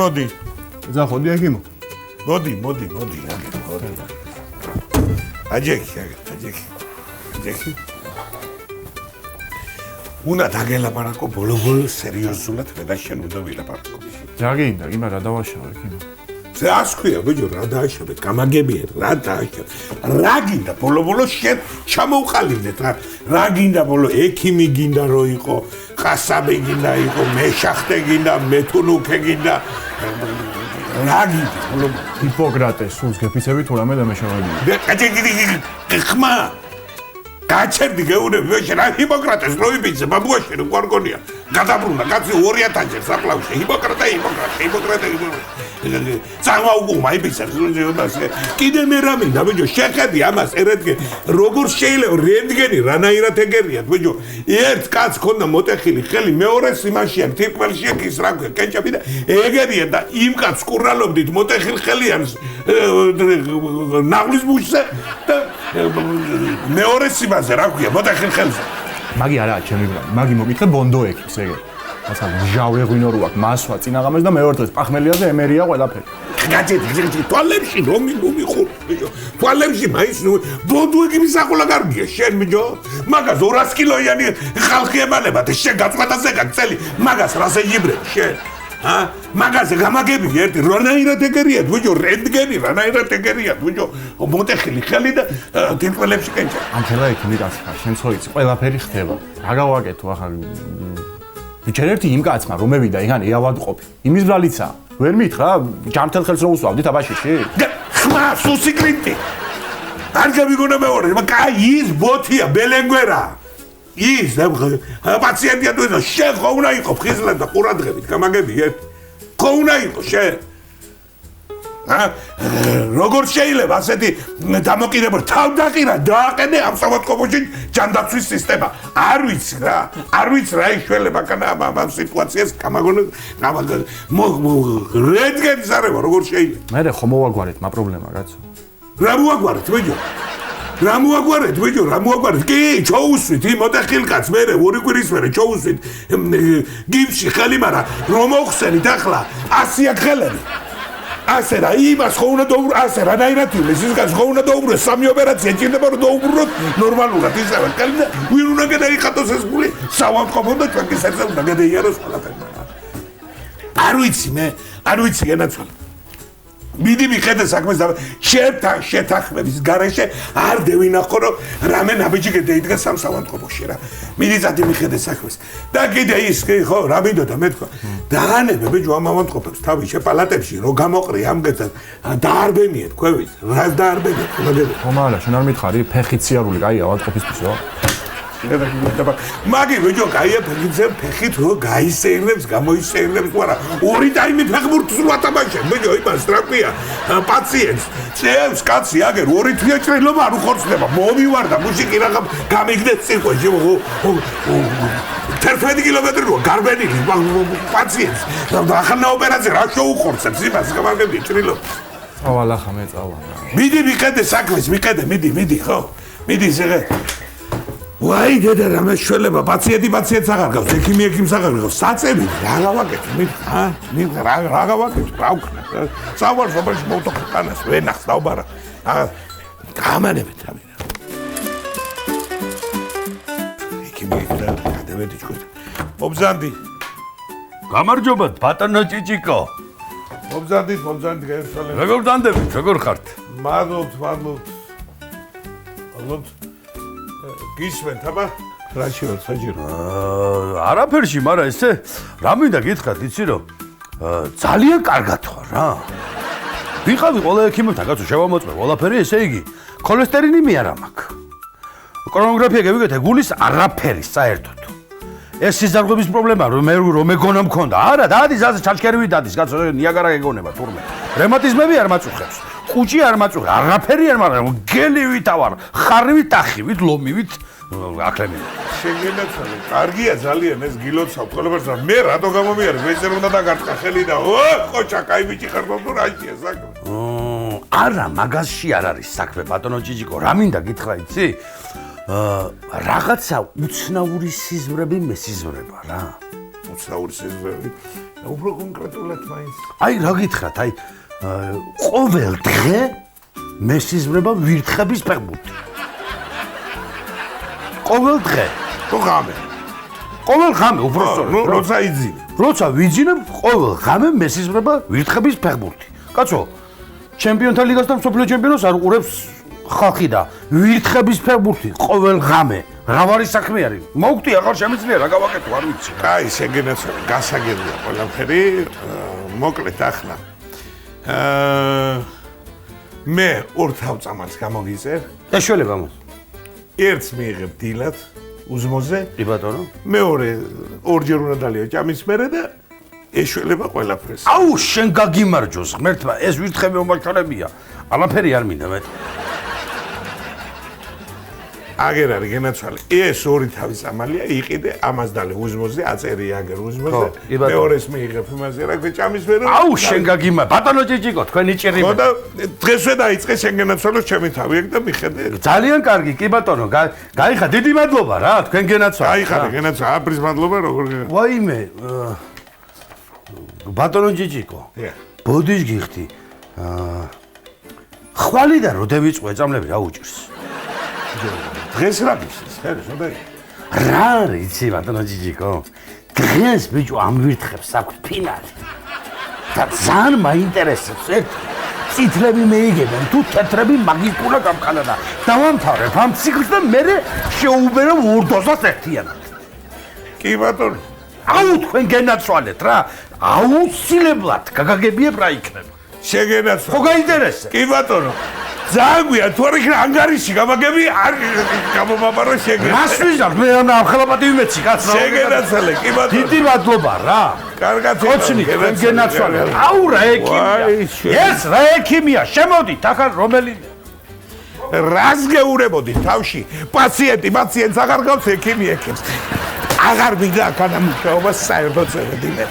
მოდი. ზახოდი ეკიმო. მოდი. აჯექი. უნდა დაგელაპარაკო ბოლო სერიოზულად მე და შენ უნდა ვილაპარაკო. რა გინდა, იმა რა დავაშავე ეკიმო. ზე ასქვია ბიჭო რა დააშავეთ, გამაგებია რა დააშავეთ. რა გინდა ბოლო შენ ჩამოვყალიბდეთ რა გინდა ბოლო ექიმი გინდა რო იყო, ყასაბი გინდა იყო, მეშახტე გინდა, მეთუნუქე გინდა. რა გინდა ბოლო ჰიპოკრატეს სულს გეფიცები თუ რამე დამეშავებია. აჯექი ხმა გაჩერდი გეუნები ვეშენ რა ჰიპოკრატეს რო იბიძე ბაბუაში რო გვარგონია გადაბრუნდა კაცი 2000 ჯერ საფლავში ჰიპოკრატე წამაუგუმა იბიძე კიდე მე რა მინდა ბიჭო შეხედი ამას ერეთგე როგორ შეიძლება რენტგენი რანაირად ეგერიათ ბიჭო ერთ კაცს ქონდა მოტეხილი ხელი მეორეს იმაშია თირკმელში ეკის რა ქვია კენჭები და ეგერია და იმ კაცს კურნალობდით მოტეხილ ხელიანს ნაღლის ბუშზე და მეორეს იმაზე რა ქვია მოტეხილ ხელზე მაგი არაა ჩემი ბრალი მაგი მოგითხე ბონდო ეკის ეგ ასა ჟავე ღვინო რო აქვს მასვა წინაღამეს და მეორე დღეს პახმელიაზე ემერია ყველაფერი გაჭედი თვალებში რომ მიხურ ბიჭო თვალებში მაინც ბონდო ეკის ახლა კარგია შენ ბიჭო მაგას 200 კილოიანი ხალხი ემანება და შენ გაწყვეტაზე გაწელი მაგას რას ეჯიბრებ შენ მაგაზე გამაგები ერთი რანაირად ეგერიათ ბიჭო რენტგენი რანაირად ეგერიათ ბიჭო მოტეხილი ხელი და თირკმელებში კენჭა ამ ხელა ეკიმი კაცი ხარ შენ ცოიცი ყველაფერი ხდება რა გავაკეთო ახლა ბიჭერ ერთი იმ კაცმა რომ მევიდა იგან ეავადყოფი იმის ბრალიცა ვერ მითხრა ჯამთელ ხელს რო უსვავდით აბაშიში ხმა სუსი კრინტი არ გამიგონა მეორე კაი ის ბოთია ბელენგვერა ის პაციენტია თუ შენ ხო უნდა იყო ხიზლად და ყურადღებით გამაგები ერთ ხო უნდა იყო შენ როგორ შეიძლება ასეთი დამოკიდებულება თავდაყირა დააყენე ამ სამოთყოფოში ჯანდაცვის სისტემა არ ვიცი რა იშველება კანა ამ სიტუაციას გამაგონე რენტგენის არევა როგორ შეიძლება მე ხო მოვაგვარეთ მა პრობლემა კაცო რა მოვაგვარეთ ბიჭო რა მოაგვარეთ კი ჩოუსვით იმ მოტეხილ კაცს მე ორი კვირის მერე ჩოუსვით გიმში ხელი მარა რომ მოხსენით ახლა 100 ხელები ასე რა იმას ხო უნდა დაუბრუნო ასე რანაირად ის კაცს ხო უნდა დაუბრუნო სამი ოპერაცია ჭირდება რომ დაუბრუნოთ ნორმალურად ისევე კალი და ვინ უნდა გადაიხატოს ეს გული საავადმყოფო და ჩვენ კი საერთოდ უნდა გადაიაროს ყველაფერი არ ვიცი ენაცვალე მიდი მიხედე საქმეს და შენთან შეთანხმების გარეშე არ დევინახო რომ რამე ნაბიჯი გადაიდგა სამსავადმყოფოში რა მიდი წადი მიხედე საქმეს და კიდე ის ხო რა მინდოდა მე თქვა დაანებე ბიჭო ამ ავადმყოფებს თავი შეპალატებში რო გამოყრი ამგეცად დაარბენიეთ ქვევით რა დაარბენიეთ ხომალა შენ არ მითხარი ფეხით სიარული კაი ავადმყოფისთვისო მაგი ბიჭო კაია ფეხით რო გაისეირნებს გამოისეირნებს თუ არა ორი ტაიმი ფეხბურთს რო ატამაშენ ბიჭო იმას რა ქვია პაციენტს წევს კაცი აგერ ორი თვია ჭრილობა არ უხორცდება მომივარ და მუსიკი რა გამიგდეთ ცირკოში 11 კილომეტრი რო გარბენილი პაციენტს და ახლა ოპერაცია რა შეუხორცებს იმას გამაგები ჭრილობა ავალა ხამე წავა მიდი მიხედე საქმეს მიდი ხო მიდი ზეგე ვაი დედა რა მეშველება პაციენტს აღარ გავს ექიმს აღარ გავს საწები რა გავაკეთე რა გავაკეთე რა ვქნა სავალ სოფელში მოვტოქანას ვენახს დაუბარა გამანებით რა მინდა ექიმი და გადავედი თქვენ მომზანდი გამარჯობა ბატონო ჭიჭიკო მომზანდით გაერთვალეთ როგორ დანდებით როგორ ხართ მადლობთ გისმენთ აბა რა შეიძლება საჭირო არაფერში მაგრამ ესე რა მინდა გითხრათ იცი რომ ძალიან კარგად ხარ რა ვიყავი ყველა ექიმებთან კაცო შევამოწმე ყველაფერი ესე იგი ქოლესტერინი მე არ მაქვს კრონოგრაფია გავიგეთ გულის არაფერი საერთოდ ეს სიზარღვების პრობლემა რომ მეგონა მქონდა არა დადის ასე ჩაჩქერივით დადის კაცო ნიაგარა გეგონება თურმე რემატიზმები არ მაწუხებს კუჭი არ მაწუხებს არაფერი არ მაგრამ გელივით ავარ ხარივით ახივით ლომივით აკლები შეგენაცვალე კარგია ძალიან ეს გილოცავ ყველაფერს მე რატო გამომიარე ვეზე უნდა დაგარტყა ხელი და ხოჭა კაი ბიჭი ხარ ბოლო რაია საქმე არა მაგასში არ არის საქმე ბატონო ჭიჭიკო რა მინდა გითხრა იცი რაღაცა უცნაური სიზმრები მესიზმრება რა უცნაური სიზმრები უფრო კონკრეტულად მაინც. აი რა გითხრათ, აი ყოველ დღე მესიზმრება ვირთხების ფეხბურთი. ყოველ დღე. თუ ღამე. ყოველ ღამე უბრალოდ. როცა იძინე. როცა ვიძინებ, ყოველ ღამე მესიზმრება ვირთხების ფეხბურთი. კაცო, ჩემპიონთა ლიგას და მსოფლიო ჩემპიონატს არ უყურებს ხალხი და ვირთხების ფეხბურთი ყოველ ღამე. რავარი საქმე არის. მოვკვდი აღარ შემიძლია რა გავაკეთო, არ ვიცი. კაი, შეგენაცვალე, გასაგებია ყველაფერი. მოკლედ ახლა. მე ორ თავწამალს გამოგიწერ. ეშველება მას. ერთს მიიღებ დილად უზმოზე. კი ბატონო. მეორე ორჯერ უნდა დალია ჭამის მერე და ეშველება ყველაფერს. აუ, შენ გაგიმარჯოს, ღმერთმა, ეს ვირთხები მომაჩვენებია. არაფერი არ მინდა მე. აგერ არის გენაცვალე. ეს ორი თავწამალია, იყიდე ამას დალე უზმოზე, აწერი აგერ უზმოზე. მეორეს მიიღებ იმაზე, რა ქვია, ჭამის მერე. აუ, შენ გაგიმარჯოს. ბატონო ჭიჭიკო, თქვენი ჭირი. ხო და დღესვე დაიწყე შენ გენაცვალოს ჩემი თავი ეგ და მიხედე. ძალიან კარგი, კი ბატონო, გაიხა, დიდი მადლობა რა, თქვენ გენაცვალე. აიხარე გენაცვალე, აბრის მადლობა როგორ ვაიმე, ბატონო ჭიჭიკო. ბოდიშ გიხდი. ხვალი და როდევიწყვე წამლები რა უჭირს? დღეს რა გიშის, ხარ, შოდაი. რა რიცი ბატონო ჭიჭიკო. დღეს ბიჭო ამ ვირთხებს აქვს ფინალი. და ძალიან მაინტერესებს ერთ წითლები მეიგებენ თუ თეთრები მაგისტურა გამყანა და დავამთავრებ ამ ციკლს და მე შეუბერებ ორდოსას ერთიანად. კი ბატონო. აუ თქვენ გენაცვალეთ რა. აუცილებლად გაგაგებიებ რა იქნება. შეგენაცვალე. ხო გაინტერესებს? კი ბატონო. ძალიან გვია თუ არ იქნება ანგარიში გამაგები არ გამომაბარო შეგენაცვალე. რას ვიზარ მე ამ ხელაპატი ვიმეცი კაცო. შეგენაცვალე, კი ბატონო. დიდი მადლობა რა. კარგად ოცნი თქვენ გენაცვალეთ. აუ რა ექიმია. ეს რა ექიმია? შემოდით ახლა რომელი რას გეურებოდი თავში? პაციენტს აღარ გავს ექიმი ექიმს. აღარ მინდა აქ ამ მუშაობას საერთოდ წევედი მე.